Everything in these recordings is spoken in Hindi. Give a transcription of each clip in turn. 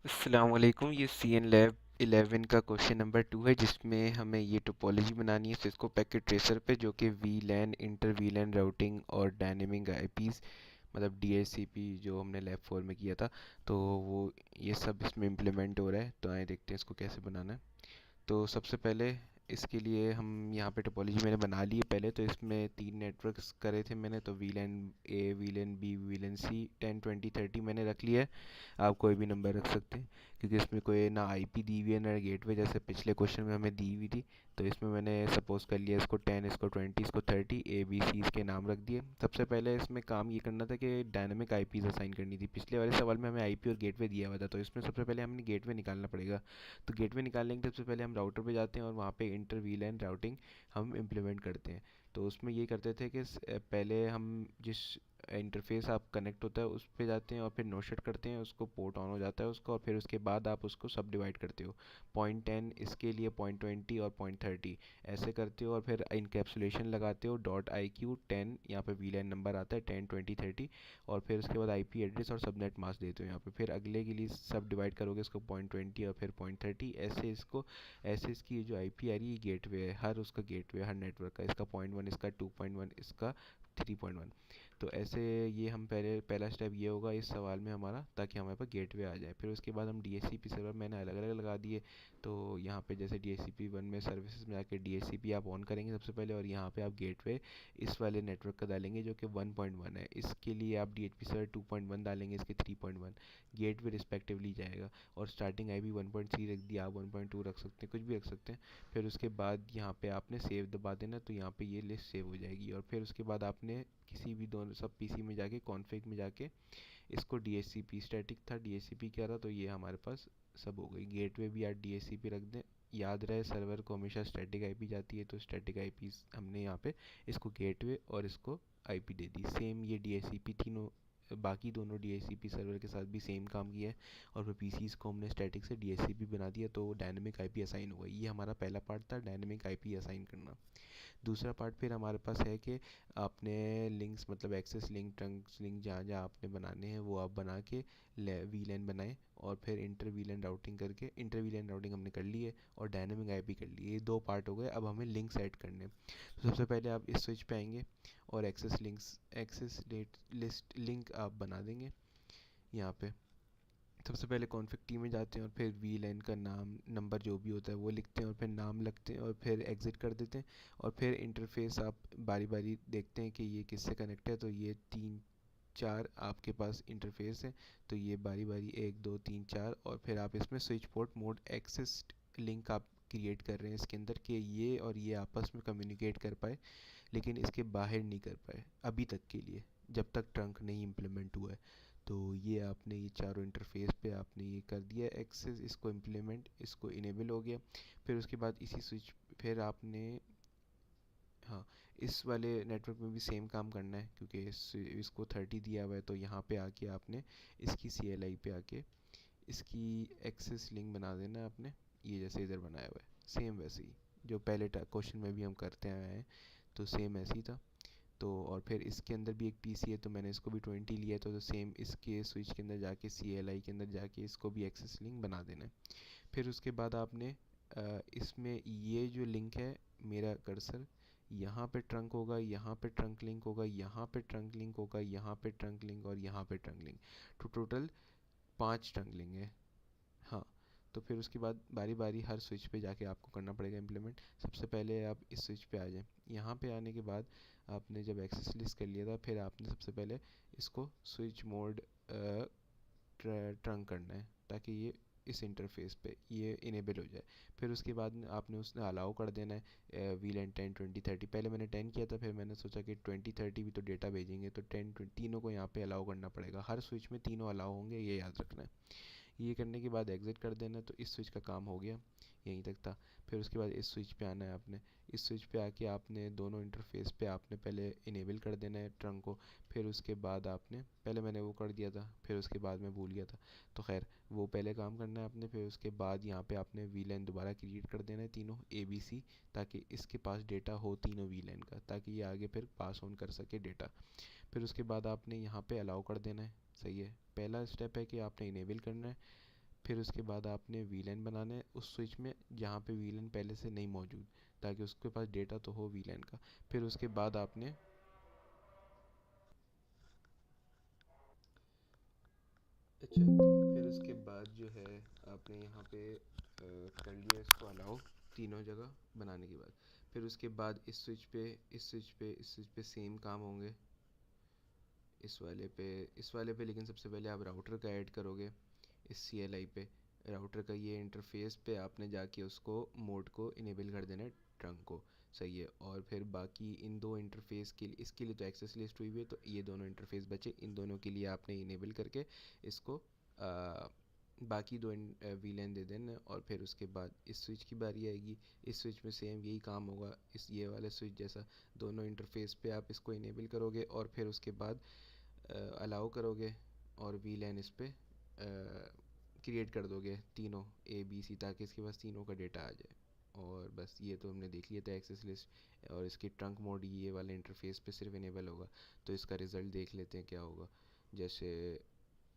अस्सलाम वालेकुम। ये सी एन लैब 11 का क्वेश्चन नंबर 2 है जिसमें हमें ये टोपोलॉजी बनानी है सिस्को पैकेट ट्रेसर पे, जो कि वीलैन इंटर वीलैन राउटिंग और डायनेमिक आईपीस मतलब डीएचसीपी जो हमने लैब 4 में किया था। तो वो ये सब इसमें इम्प्लीमेंट हो रहा है। तो आए देखते हैं इसको कैसे बनाना है। तो सबसे पहले इसके लिए हम यहाँ पे टोपोलॉजी मैंने बना ली है पहले। तो इसमें तीन नेटवर्क्स करे थे मैंने, तो वीलैन ए, वीलैन बी, वीलैन सी 10 20 30 मैंने रख लिया है। आप कोई भी नंबर रख सकते हैं क्योंकि इसमें कोई ना आईपी दी हुई है ना गेटवे, जैसे पिछले क्वेश्चन में हमें दी हुई थी। तो इसमें मैंने सपोज कर लिया इसको 10, इसको 20, इसको 30, ए बी सी इसके नाम रख दिए। सबसे पहले इसमें काम ये करना था कि डायनामिक आईपीज असाइन करनी थी। पिछले वाले सवाल में हमें आईपी और गेटवे दिया हुआ था, तो इसमें सबसे पहले हमें गेटवे निकालना पड़ेगा। तो गेटवे निकालने के लिए सबसे पहले हम राउटर पे जाते हैं और वहाँ पे इंटर वीलैन राउटिंग हम इम्प्लीमेंट करते हैं। तो उसमें ये करते थे कि पहले हम जिस इंटरफेस आप कनेक्ट होता है उस पे जाते हैं और फिर नो शट करते हैं उसको, पोर्ट ऑन हो जाता है उसका, और फिर उसके बाद आप उसको सब डिवाइड करते हो। 0.10 इसके लिए, 0.20 और 0.30 ऐसे करते हो, और फिर इनकैप्सुलेशन लगाते हो .iq 10, यहाँ पे वीलैन नंबर आता है 10 20 30, और फिर उसके बाद आईपी एड्रेस और सबनेट मास्क देते हो यहाँ पे। फिर अगले के लिए सब डिवाइड करोगे इसको 0.20 और फिर 0.30, ऐसे इसको, ऐसे इसकी जो आईपी आ रही है गेटवे है, हर उसका गेटवे हर नेटवर्क का, इसका 0.1, इसका 2.1, इसका 3.1। तो ऐसे ये हम पहला स्टेप ये होगा इस सवाल में हमारा, ताकि हमारे पास गेटवे आ जाए। फिर उसके बाद हम डीएचसीपी सर्वर मैंने अलग अलग लगा दिए। तो यहाँ पे जैसे डीएचसीपी 1 में सर्विसेज में जाके डीएचसीपी आप ऑन करेंगे सबसे पहले, और यहाँ पे आप गेटवे इस वाले नेटवर्क का डालेंगे जो कि 1.1 है। इसके लिए आप डीएचपी सर्वर 2.1 डालेंगे, इसके 3.1 गेटवे रिस्पेक्टिवली जाएगा। और स्टार्टिंग आईपी 1.3 रख दिया, आप 1.2 रख सकते हैं, कुछ भी रख सकते हैं। फिर उसके बाद यहाँ पे आपने सेव दबा देना, तो यहाँ पे ये लिस्ट सेव हो जाएगी। और फिर उसके बाद आपने किसी भी दोनों सब पीसी में जाके कॉन्फ़िग में जाके इसको डीएचसीपी, स्टैटिक था डीएचसीपी क्या था, तो ये हमारे पास सब हो गई। गेटवे भी आप डीएचसीपी रख दें। याद रहे सर्वर को हमेशा स्टैटिक आईपी जाती है, तो स्टैटिक आईपी हमने यहाँ पे इसको गेटवे और इसको आईपी दे दी। सेम ये डीएचसीपी तीनों बाकी दोनों डीएचसीपी सर्वर के साथ भी सेम काम किया है। और फिर पीसीज को हमने स्टैटिक से डीएचसीपी बना दिया, तो डायनेमिक आईपी असाइन हुआ। ये हमारा पहला पार्ट था, डायनेमिक आईपी असाइन करना। दूसरा पार्ट फिर हमारे पास है कि आपने लिंक्स मतलब एक्सेस लिंक, ट्रंक्स लिंक जहाँ जहाँ आपने बनाने हैं वो आप बना के वीलैन बनाएं, और फिर इंटर वीलैन राउटिंग करके, इंटर वीलैन राउटिंग हमने कर ली है और डायनेमिक आईपी कर ली है। ये दो पार्ट हो गए। अब हमें लिंक्स ऐड करने हैं। तो सबसे पहले आप इस स्विच पे आएंगे और access links, access list link आप बना देंगे यहाँ पे। सबसे पहले कॉन्फ़िग टी में जाते हैं और फिर वी लैन का नाम नंबर जो भी होता है वो लिखते हैं और फिर नाम लगते हैं और फिर एग्ज़िट कर देते हैं। और फिर इंटरफेस आप बारी बारी देखते हैं कि ये किससे कनेक्ट है। तो ये तीन चार आपके पास इंटरफेस है, तो ये बारी बारी 1 2 3 4, और फिर आप इसमें switch port mode access link आप क्रिएट कर रहे हैं इसके अंदर, कि ये और ये आपस में कम्युनिकेट कर पाए, लेकिन इसके बाहर नहीं कर पाए अभी तक के लिए, जब तक ट्रंक नहीं इम्प्लीमेंट हुआ है। तो ये आपने ये चारों इंटरफेस पे आपने ये कर दिया एक्सेस, इसको इम्प्लीमेंट, इसको इनेबल हो गया। फिर उसके बाद इसी स्विच, फिर आपने, हाँ, इस वाले नेटवर्क में भी सेम काम करना है क्योंकि इसको 30 दिया हुआ है। तो यहाँ पे आके आपने इसकी सी एल आई पे आके इसकी एक्सेस लिंक बना देना है आपने, ये जैसे इधर बनाया हुआ है सेम वैसे ही जो पहले क्वेश्चन में भी हम करते आए हैं। तो सेम ऐसे ही था। तो और फिर इसके अंदर भी एक पीसी है, तो मैंने इसको भी 20 लिया, तो सेम इसके स्विच के अंदर जाके सी एल आई के अंदर जाके इसको भी एक्सेस लिंक बना देना है। फिर उसके बाद आपने इसमें ये जो लिंक है, मेरा कर्सर यहाँ पे ट्रंक होगा, यहाँ पे ट्रंक लिंक होगा, यहाँ पे ट्रंक लिंक होगा, यहाँ पे ट्रंक लिंक और यहाँ पे ट्रंक लिंक। तो टोटल 5 ट्रंक लिंक है। हाँ। तो फिर उसके बाद बारी बारी हर स्विच पे जाके आपको करना पड़ेगा इम्प्लीमेंट। सबसे पहले आप इस स्विच पे आ जाएं। यहाँ पे आने के बाद आपने जब एक्सेस लिस्ट कर लिया था, फिर आपने सबसे पहले इसको स्विच मोड ट्रंक करना है ताकि ये इस इंटरफेस पे ये इनेबल हो जाए। फिर उसके बाद में आपने उसने अलाउ कर देना है वीलैन 10 20 30। पहले मैंने 10 किया था, फिर मैंने सोचा कि 20 30 भी तो डेटा भेजेंगे, तो 10 20 तीनों को यहाँ पे अलाउ करना पड़ेगा। हर स्विच में तीनों अलाउ होंगे, ये याद रखना है। ये करने के बाद एग्ज़िट कर देना, तो इस स्विच का काम हो गया, यहीं तक था। फिर उसके बाद इस स्विच पे आना है आपने। इस स्विच पे आके आपने दोनों इंटरफेस पे आपने पहले इनेबल कर देना है ट्रंक को। फिर उसके बाद आपने, पहले मैंने वो कर दिया था, फिर उसके बाद मैं भूल गया था, तो खैर वो पहले काम करना है आपने। फिर उसके बाद यहाँ पे आपने वीलैन दोबारा क्रिएट कर देना है तीनों ए बी सी, ताकि इसके पास डेटा हो तीनों वीलैन का, ताकि ये आगे फिर पास ऑन कर सके डेटा। फिर उसके बाद आपने यहाँ पे अलाउ कर देना है। सही है, पहला स्टेप है कि आपने इनेबल करना है। फिर उसके बाद आपने वीलैन बनाना है उस स्विच में जहाँ पे वीलैन पहले से नहीं मौजूद, ताकि उसके पास डेटा तो हो वीलैन का। फिर उसके बाद आपने अच्छा, फिर उसके बाद जो है आपने यहाँ पे कर लिया इसको अलाउ तीनों जगह बनाने के बाद। फिर उसके बाद इस स्विच पे सेम काम होंगे। इस वाले पे लेकिन सबसे पहले आप राउटर का ऐड करोगे। इस सी एल आई पे राउटर का ये इंटरफेस पे आपने जाके उसको मोड को इनेबल कर देना है, ट्रंक को। सही है। और फिर बाकी इन दो इंटरफेस के लिए, इसके लिए तो एक्सेस लिस्ट हुई हुई है, तो ये दोनों इंटरफेस बचे, इन दोनों के लिए आपने इनेबल करके इसको बाकी दो वीलैन दे देना। और फिर उसके बाद इस स्विच की बारी आएगी। इस स्विच में सेम यही काम होगा, इस ये वाले स्विच जैसा। दोनों इंटरफेस पे आप इसको इनेबल करोगे और फिर उसके बाद अलाउ करोगे और वी लैन इस पे क्रिएट कर दोगे तीनों ए बी सी, ताकि इसके पास तीनों का डेटा आ जाए। और बस ये तो हमने देख लिया था एक्सेस लिस्ट। और इसकी ट्रंक मोड ये वाले इंटरफेस पे सिर्फ इनेबल होगा। तो इसका रिज़ल्ट देख लेते हैं क्या होगा। जैसे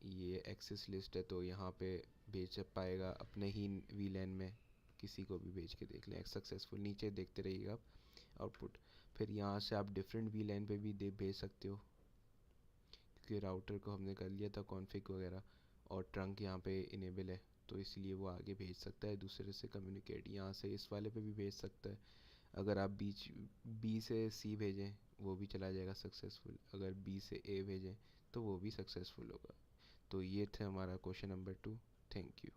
ये एक्सेस लिस्ट है तो यहाँ पे भेज पाएगा अपने ही वी लैन में, किसी को भी भेज के देख लें सक्सेसफुल, नीचे देखते रहिएगा आप आउटपुट। फिर यहाँ से आप डिफरेंट वी लैन पे भी दे भेज सकते हो, क्योंकि राउटर को हमने कर लिया था कॉन्फ़िग वगैरह और ट्रंक यहाँ पे इनेबल है, तो इसलिए वो आगे भेज सकता है दूसरे से कम्युनिकेट। यहाँ से इस वाले पे भी भेज सकता है। अगर आप बी से सी भेजें वो भी चला जाएगा सक्सेसफुल, अगर बी से ए भेजें तो वो भी सक्सेसफुल होगा। तो ये थे हमारा क्वेश्चन नंबर 2। Thank you.